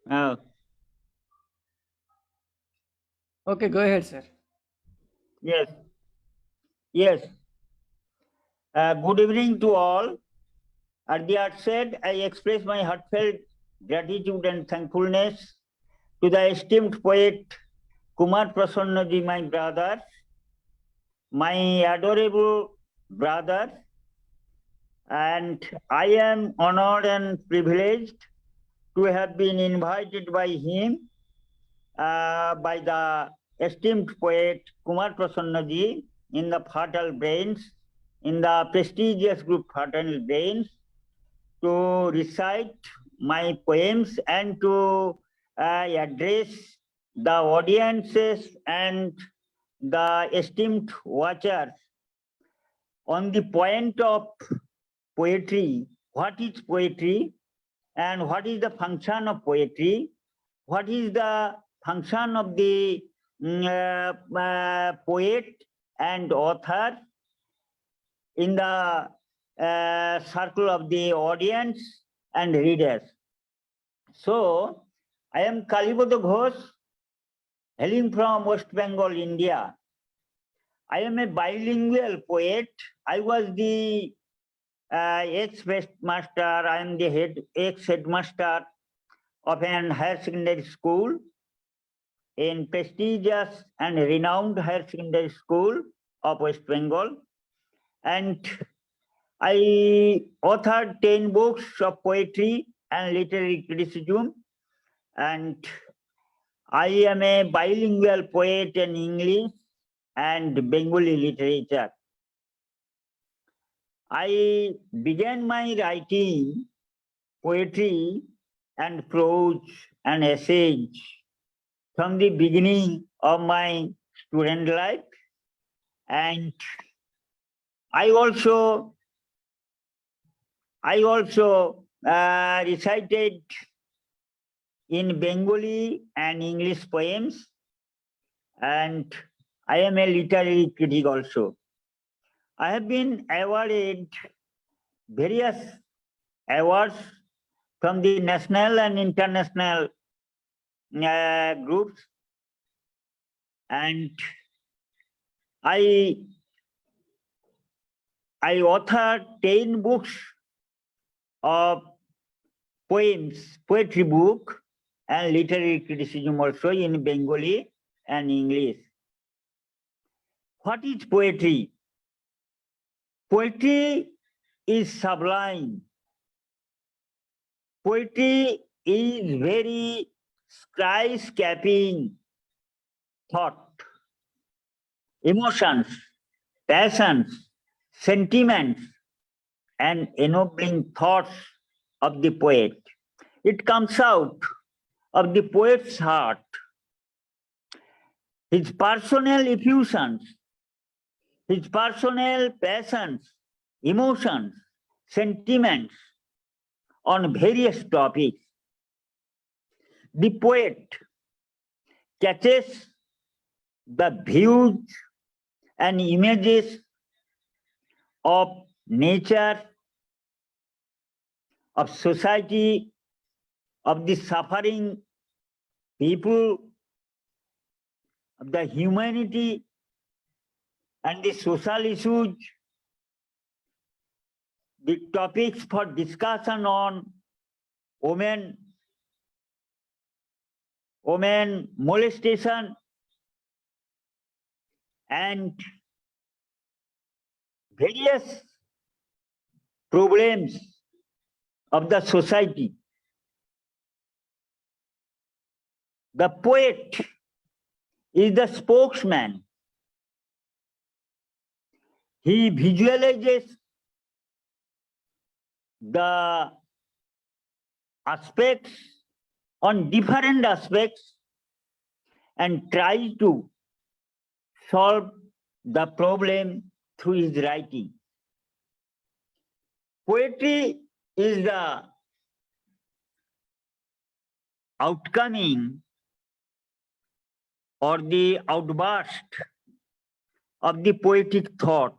Uh, Okay, go ahead, sir. yes, yes. Good evening to all. At the outset, I express my heartfelt gratitude and thankfulness to the esteemed poet Kumar Prasannaji, my brother, my adorable brother, and I am honored and privileged to have been invited by him, by the esteemed poet Kumar Prasannaji in the Fertile Brains, in the prestigious group Fertile Brains, to recite my poems and to address the audiences and the esteemed watchers on the point of poetry. What is poetry and what is the function of poetry? What is the function of the poet and author in the circle of the audience and readers? So, I am Kalipada Ghosh, hailing from West Bengal, India. I am a bilingual poet. I was the ex-master, I am the ex-headmaster of an higher secondary school in prestigious and renowned higher secondary school of West Bengal. And I authored 10 books of poetry and literary criticism. And I am a bilingual poet in English and Bengali literature. I began my writing poetry and prose and essays from the beginning of my student life, and I also recited in Bengali and English poems, and I am a literary critic also. I have been awarded various awards from the national and international groups, and I authored 10 books of poems, poetry book, and literary criticism also in Bengali and English. What is poetry? Poetry is sublime. Poetry is very skyscraping thought, emotions, passions, sentiments, and ennobling thoughts of the poet. It comes out of the poet's heart, his personal effusions, his personal passions, emotions, sentiments on various topics. The poet catches the views and images of nature, of society, of the suffering people, of the humanity, and the social issues, the topics for discussion on women molestation, and various problems of the society. The poet is the spokesman. He visualizes the aspects on different aspects and tries to solve the problem through his writing. Poetry is the outcoming or the outburst of the poetic thought.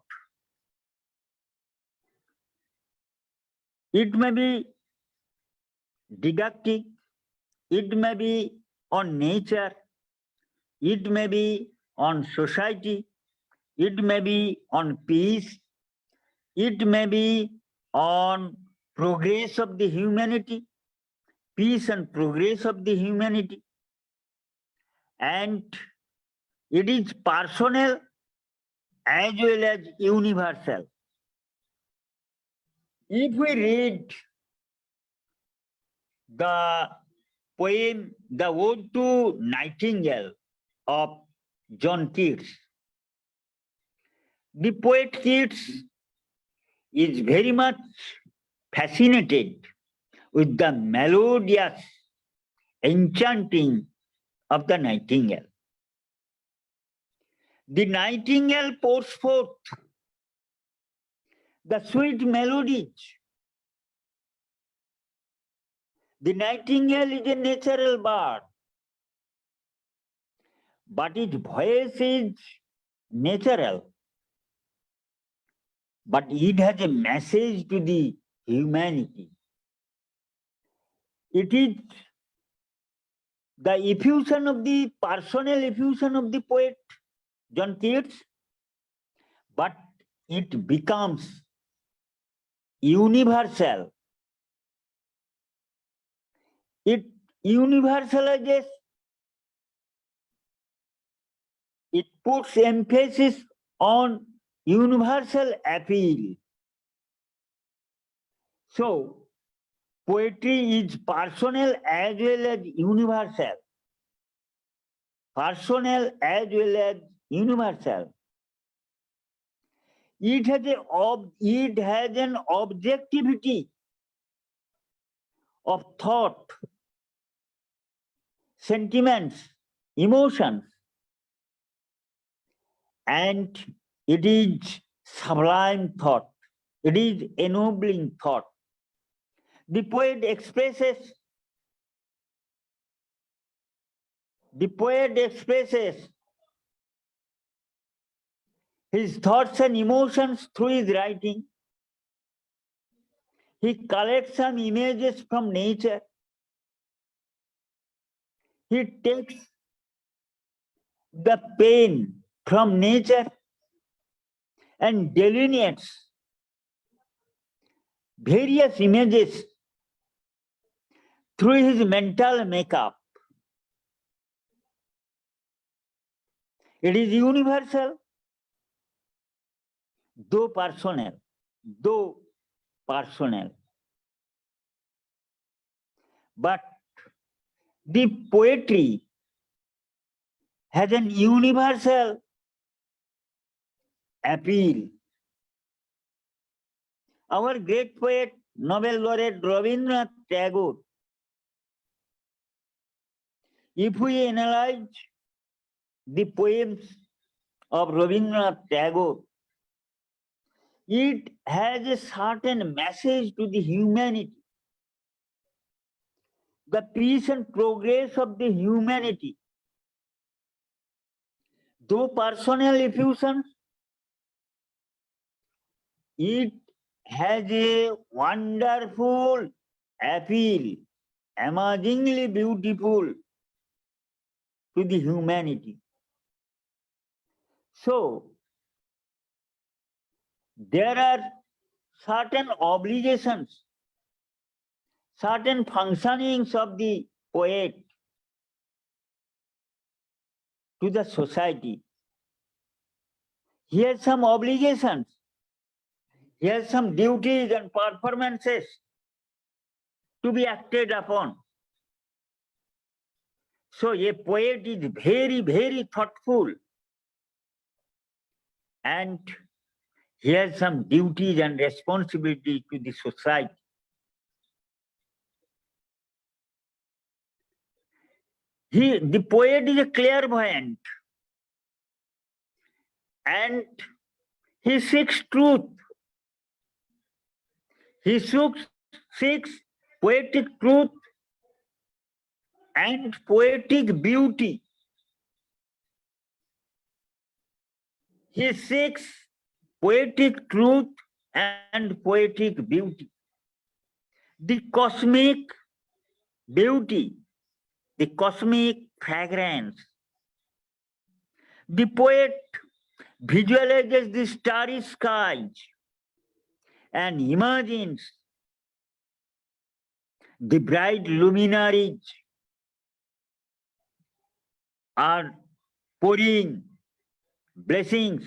It may be didactic, it may be on nature, it may be on society, it may be on peace, it may be on progress of the humanity, peace and progress of the humanity, and it is personal as well as universal. If we read the poem The Ode to Nightingale of John Keats, the poet Keats is very much fascinated with the melodious enchanting of the nightingale. The nightingale pours forth the sweet melodies. The nightingale is a natural bird, but its voice is natural. But it has a message to the humanity. It is the effusion of the personal effusion of the poet John Keats, but it becomes universal. It universalizes, it puts emphasis on universal appeal. So, poetry is personal as well as universal. Personal as well as universal. It has an objectivity of thought, sentiments, emotions, and it is sublime thought. It is ennobling thought. The poet expresses his thoughts and emotions through his writing. He collects some images from nature. He takes the pain from nature and delineates various images through his mental makeup. It is universal, though personal. But the poetry has an universal appeal. Our great poet, Nobel laureate Rabindranath Tagore, if we analyze the poems of Rabindranath Tagore, it has a certain message to the humanity. The peace and progress of the humanity. Though personal effusion, it has a wonderful appeal, amazingly beautiful to the humanity. So, there are certain obligations, certain functionings of the poet to the society. He has some obligations, he has some duties and performances to be acted upon. So a poet is very, very thoughtful, and he has some duties and responsibility to the society. The poet is a clairvoyant, and he seeks truth. He seeks poetic truth and poetic beauty. He seeks poetic truth and poetic beauty. The cosmic beauty the cosmic fragrance. The poet visualizes the starry skies and imagines the bright luminaries are pouring blessings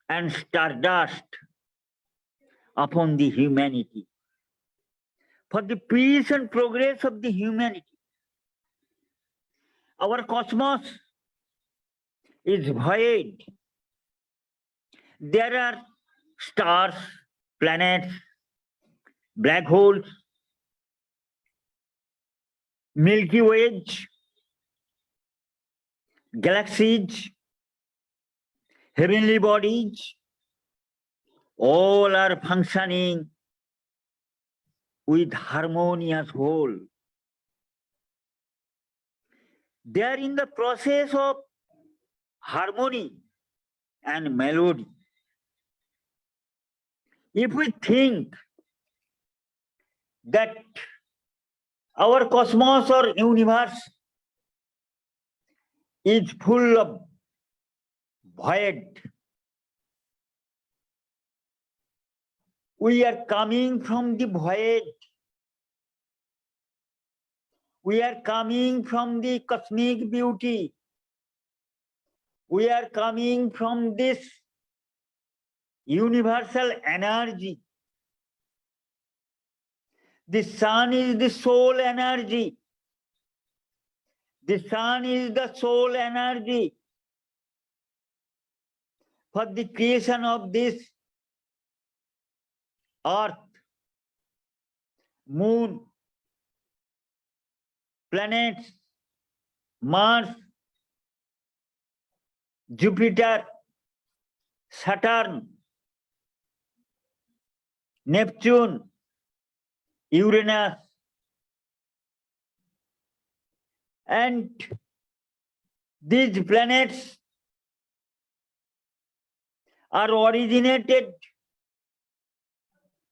and stardust upon the humanity for the peace and progress of the humanity. Our cosmos is void. There are stars, planets, black holes, Milky Ways, galaxies, heavenly bodies, all are functioning with harmonious whole. They are in the process of harmony and melody. If we think that our cosmos or universe is full of void, we are coming from the void. We are coming from the cosmic beauty. We are coming from this universal energy. The sun is the soul energy. The sun is the soul energy for the creation of this earth, moon, planets, Mars, Jupiter, Saturn, Neptune, Uranus, and these planets are originated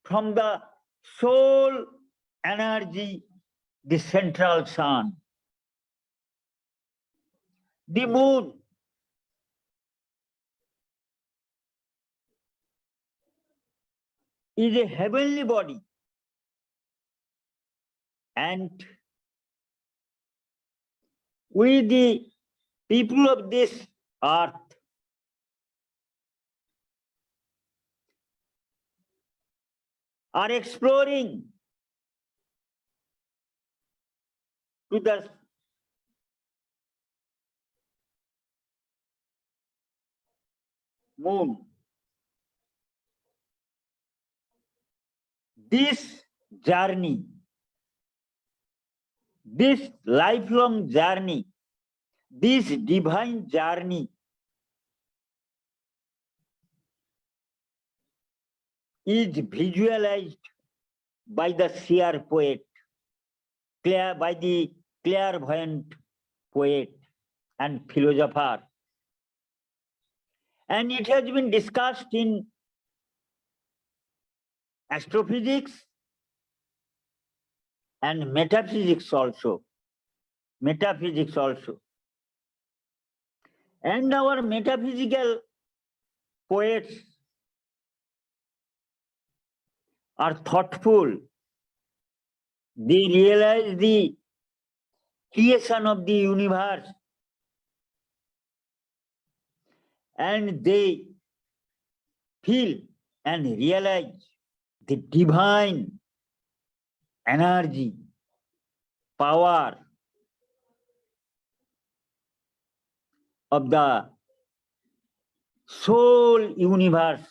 from the soul energy, the central sun. The moon is a heavenly body, and we, the people of this earth, are exploring to the moon. This journey, this lifelong journey, this divine journey is visualized by the seer poet, by the clairvoyant poet and philosopher. And it has been discussed in astrophysics and metaphysics also. Metaphysics also. And our metaphysical poets are thoughtful. They realize the creation of the universe and they feel and realize the divine energy, power of the soul universe.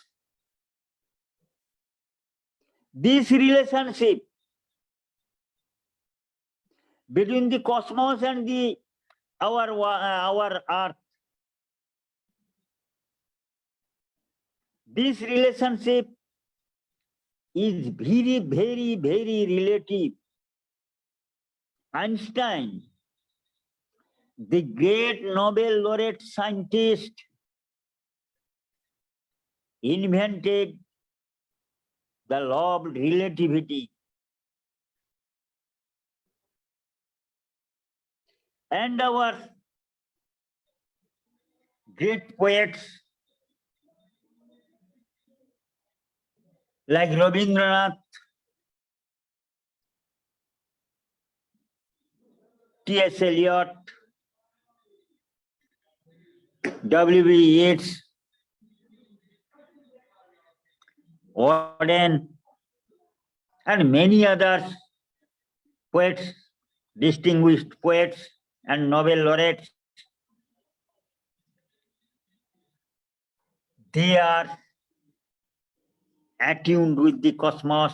This relationship between the cosmos and our earth, this relationship is very, very, very relative. Einstein, the great Nobel laureate scientist, invented the law of relativity. And our great poets like Rabindranath, T.S. Eliot, W.B. Yeats, Auden, and many others poets, distinguished poets and Nobel laureates, they are attuned with the cosmos.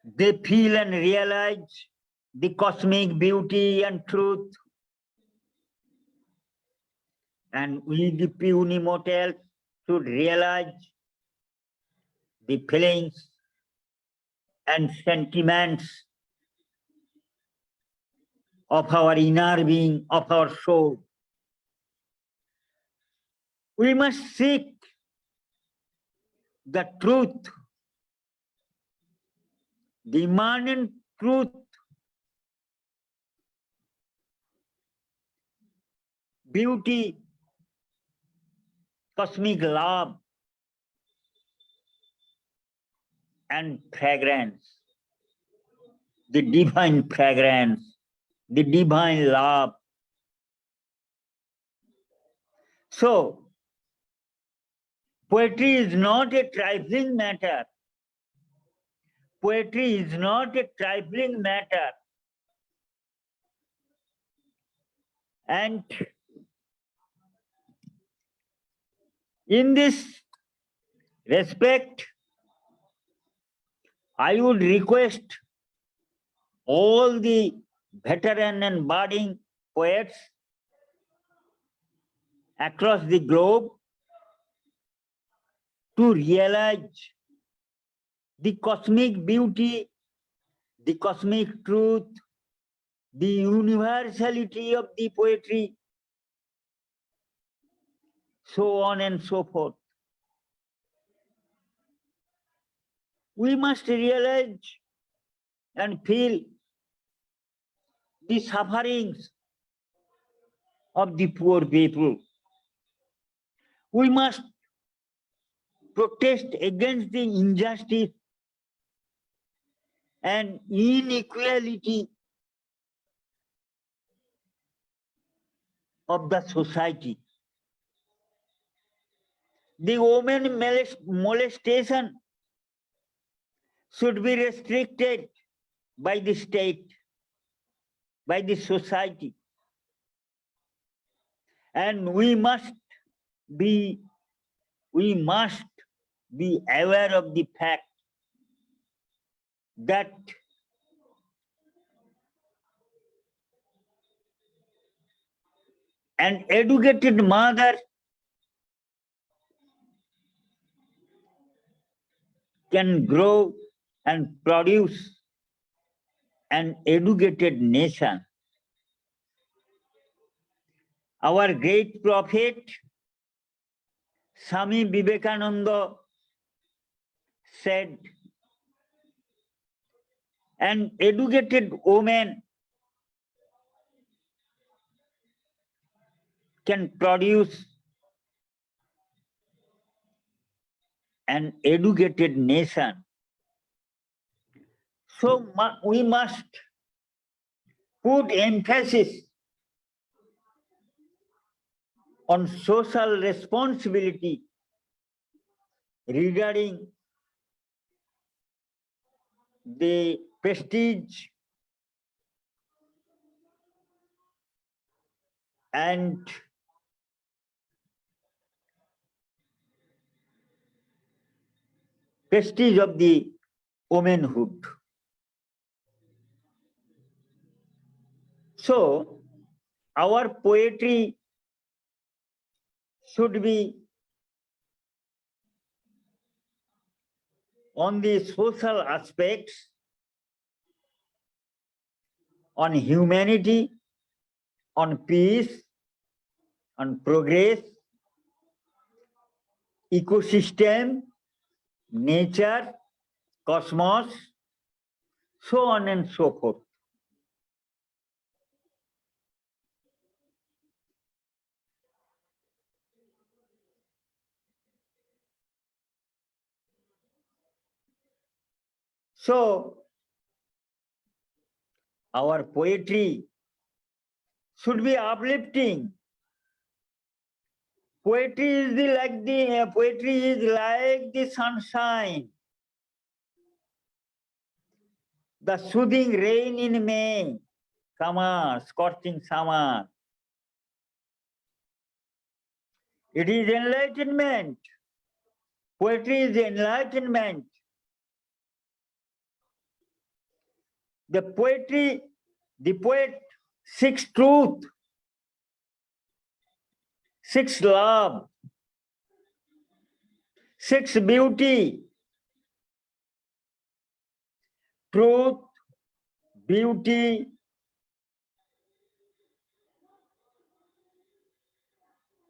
They feel and realize the cosmic beauty and truth. And we, the puny mortals, should realize the feelings and sentiments of our inner being, of our soul. We must seek the truth, the immanent truth, beauty, cosmic love, and fragrance, the divine fragrance, the divine love. So, poetry is not a trifling matter. Poetry is not a trifling matter. And in this respect, I would request all the veteran and budding poets across the globe to realize the cosmic beauty, the cosmic truth, the universality of the poetry, so on and so forth. We must realize and feel the sufferings of the poor people. We must protest against the injustice and inequality of the society. The women molestation should be restricted by the state, by the society. And we must be aware of the fact that an educated mother can grow and produce an educated nation. Our great prophet, Swami Vivekananda, said, an educated woman can produce an educated nation. So we must put emphasis on social responsibility regarding the prestige and prestige of the womanhood. So, our poetry should be on the social aspects, on humanity, on peace, on progress, ecosystem, nature, cosmos, so on and so forth. So, our poetry should be uplifting. Poetry is like the sunshine, the soothing rain in May, summer, scorching summer. It is enlightenment. Poetry is enlightenment. The poet seeks truth, seeks love, seeks beauty. Truth, beauty,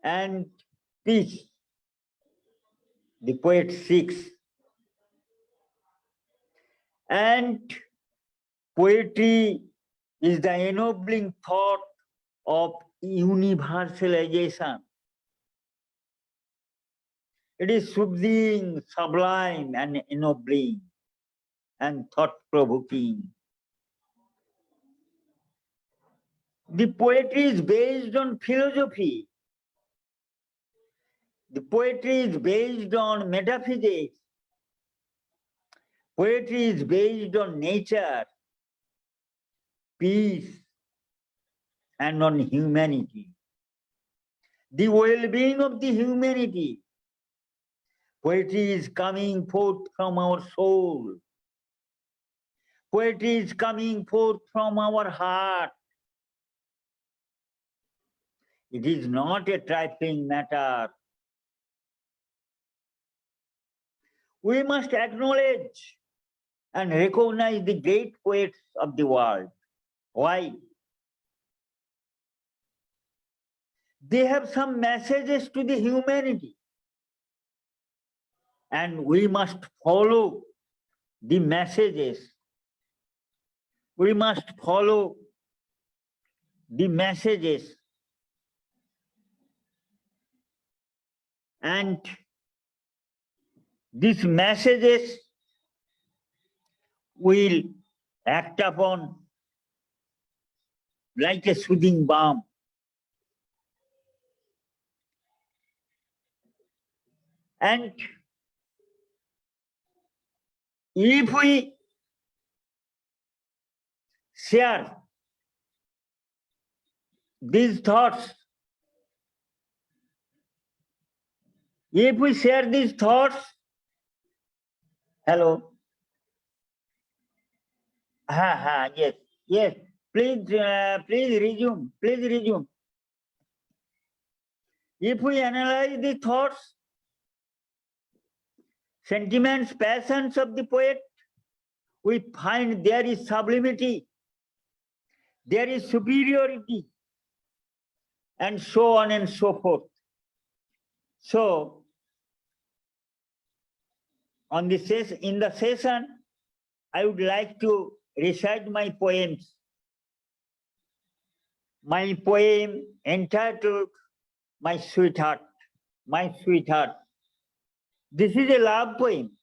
and peace. The poet seeks. And poetry is the ennobling thought of universalization. It is soothing, sublime, and ennobling, and thought-provoking. The poetry is based on philosophy. The poetry is based on metaphysics. Poetry is based on nature, peace, and on humanity. The well-being of the humanity. Poetry is coming forth from our soul. Poetry is coming forth from our heart. It is not a trifling matter. We must acknowledge and recognize the great poets of the world. Why? They have some messages to the humanity. And we must follow the messages. We must follow the messages. And these messages will act upon like a soothing balm. And if we share these thoughts, hello, yes, please resume. If we analyze the thoughts, sentiments, passions of the poet, we find there is sublimity, there is superiority, and so on and so forth. So, in the session, I would like to recite my poems. My poem entitled My Sweetheart. My Sweetheart. This is a love poem.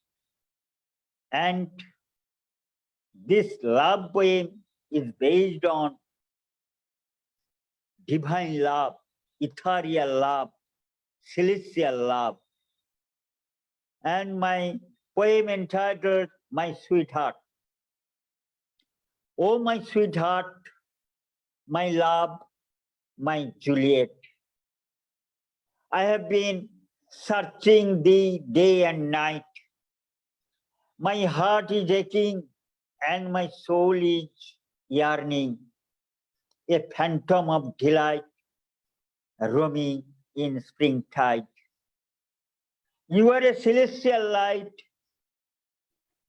And this love poem is based on divine love, ethereal love, celestial love. And my poem entitled My Sweetheart. Oh, my sweetheart, my love, my Juliet. I have been searching thee day and night. My heart is aching and my soul is yearning, a phantom of delight roaming in springtide. You are a celestial light,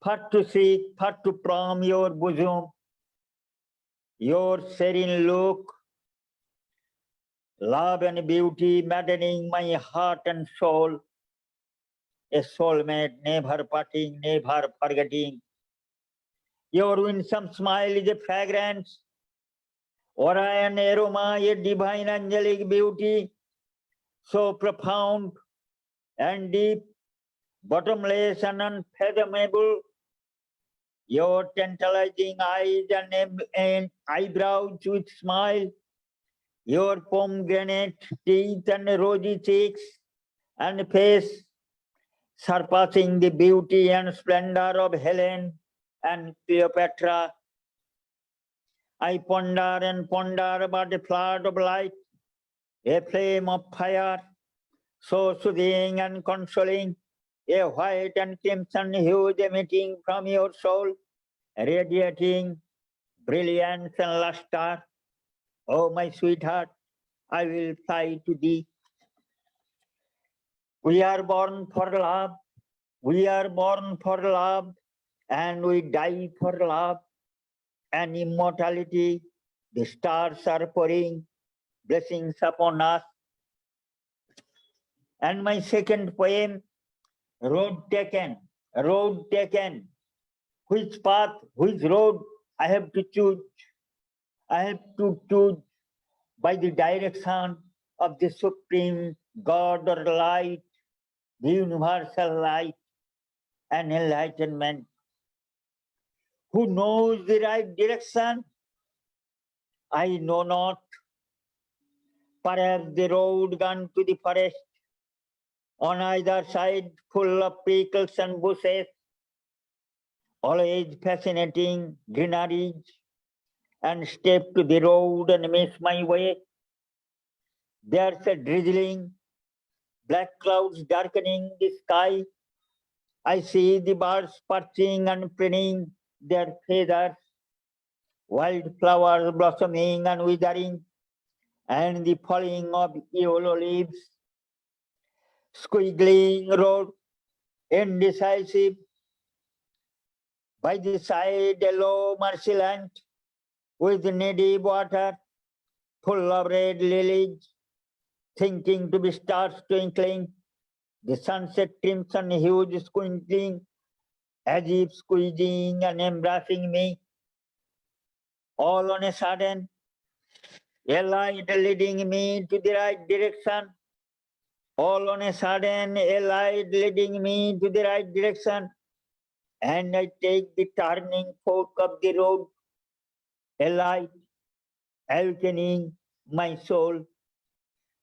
far to seek, far to prom your bosom, your serene look, love and beauty maddening my heart and soul, a soulmate never parting, never forgetting. Your winsome smile is a fragrance, aura and aroma, a divine angelic beauty, so profound and deep, bottomless and unfathomable. your tantalizing eyes and eyebrows with smile, your pomegranate teeth and rosy cheeks and face, surpassing the beauty and splendor of Helen and Cleopatra. I ponder and ponder about a flood of light, a flame of fire, so soothing and consoling, a white and crimson hue emitting from your soul, radiating brilliance and luster. Oh, my sweetheart, I will fly to thee. We are born for love. We are born for love, and we die for love and immortality. The stars are pouring blessings upon us. And my second poem, Road Taken. Road Taken. Which path, which road I have to choose? I have to choose by the direction of the Supreme God or light, the universal light and enlightenment. Who knows the right direction? I know not. Perhaps the road gone to the forest, on either side full of prickles and bushes, always fascinating greeneries, and step to the road and miss my way. There's a drizzling, black clouds darkening the sky. I see the birds perching and preening their feathers, wildflowers blossoming and withering, and the falling of yellow leaves, squiggling road, indecisive. By the side, a low marshland with needy water, full of red lilies, thinking to be stars twinkling, the sunset crimson hues squinting, as if squeezing and embracing me. All on a sudden, a light leading me to the right direction. All on a sudden, a light leading me to the right direction, and I take the turning fork of the road, a light awakening my soul.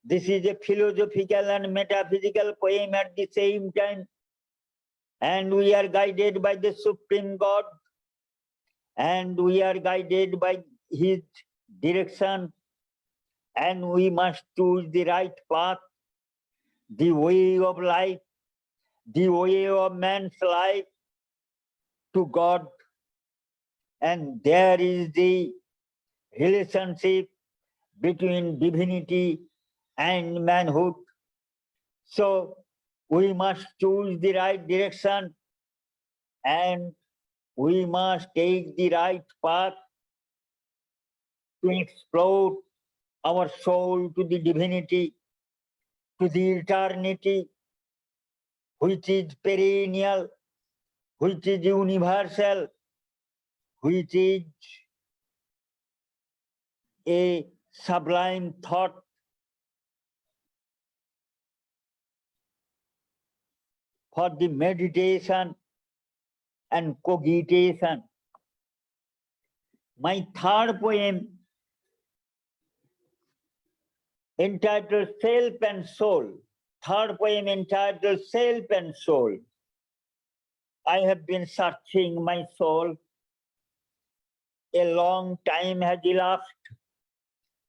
This is a philosophical and metaphysical poem at the same time, and we are guided by the Supreme God, and we are guided by His direction, and we must choose the right path, the way of life, the way of man's life to God, and there is the relationship between divinity and manhood. So we must choose the right direction and we must take the right path to explore our soul to the divinity, to the eternity, which is perennial, which is universal, which is a sublime thought. For the meditation and cogitation. My third poem, entitled Self and Soul. Third poem entitled Self and Soul. I have been searching my soul. A long time has elapsed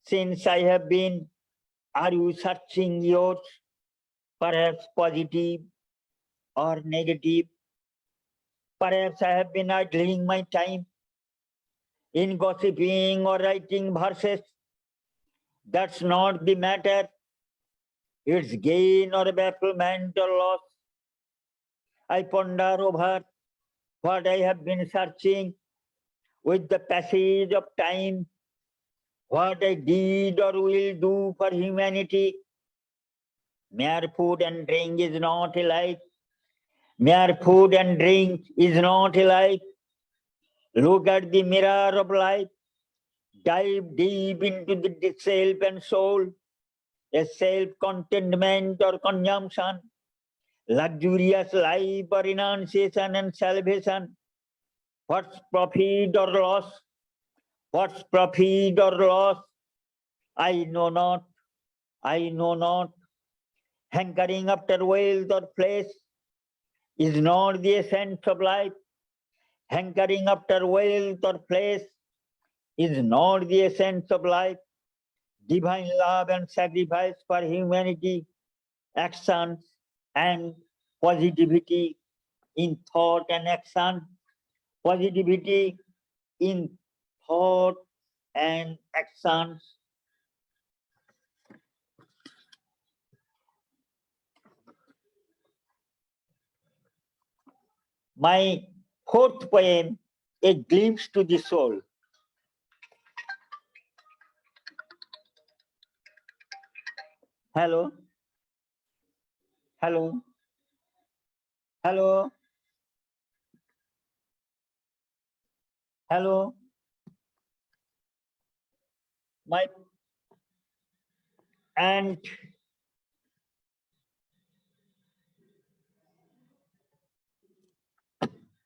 since I have been. Are you searching yours? Perhaps positive or negative. Perhaps I have been idling my time in gossiping or writing verses. That's not the matter. It's gain or bafflement or loss. I ponder over what I have been searching with the passage of time, what I did or will do for humanity. Mere food and drink is not a life. Mere food and drink is not a life. Look at the mirror of life. Dive deep into the self and soul, a self-contentment or consumption, luxurious life or renunciation and salvation. What's profit or loss? What's profit or loss? I know not. I know not. Hankering after wealth or flesh is not the essence of life. Hankering after wealth or flesh is not the essence of life. Divine love and sacrifice for humanity, actions and positivity in thought and action, positivity in thought and actions. My fourth poem, A Glimpse to the Soul. Hello? Hello? Hello? Hello? My and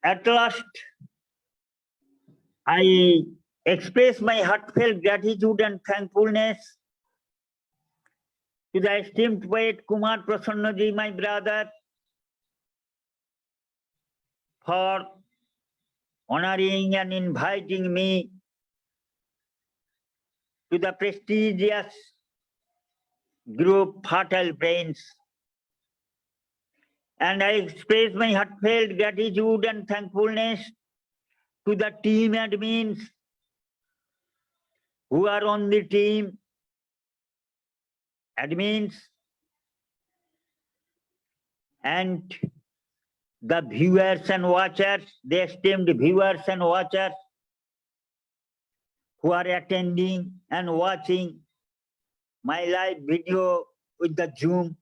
at last I express my heartfelt gratitude and thankfulness to the esteemed poet Kumar Prasannaji, my brother, for honoring and inviting me to the prestigious group Fertile Brains. And I express my heartfelt gratitude and thankfulness to the team admins who are on the team, admins, and the viewers and watchers, the esteemed viewers and watchers who are attending and watching my live video with the Zoom.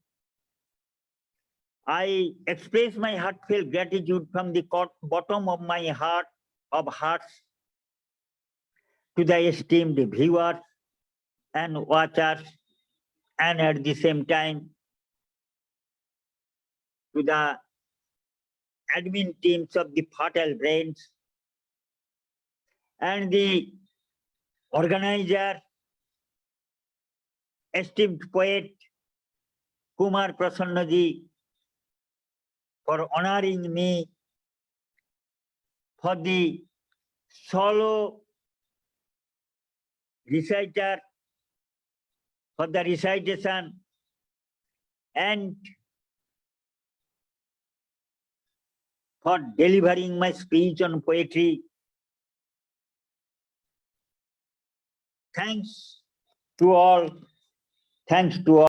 I express my heartfelt gratitude from the bottom of my heart of hearts to the esteemed viewers and watchers, and at the same time to the admin teams of the Fertile Brains and the organizer, esteemed poet Kumar Prasannaji, for honoring me for the solo reciter, for the recitation, and for delivering my speech on poetry. Thanks to all. Thanks to all.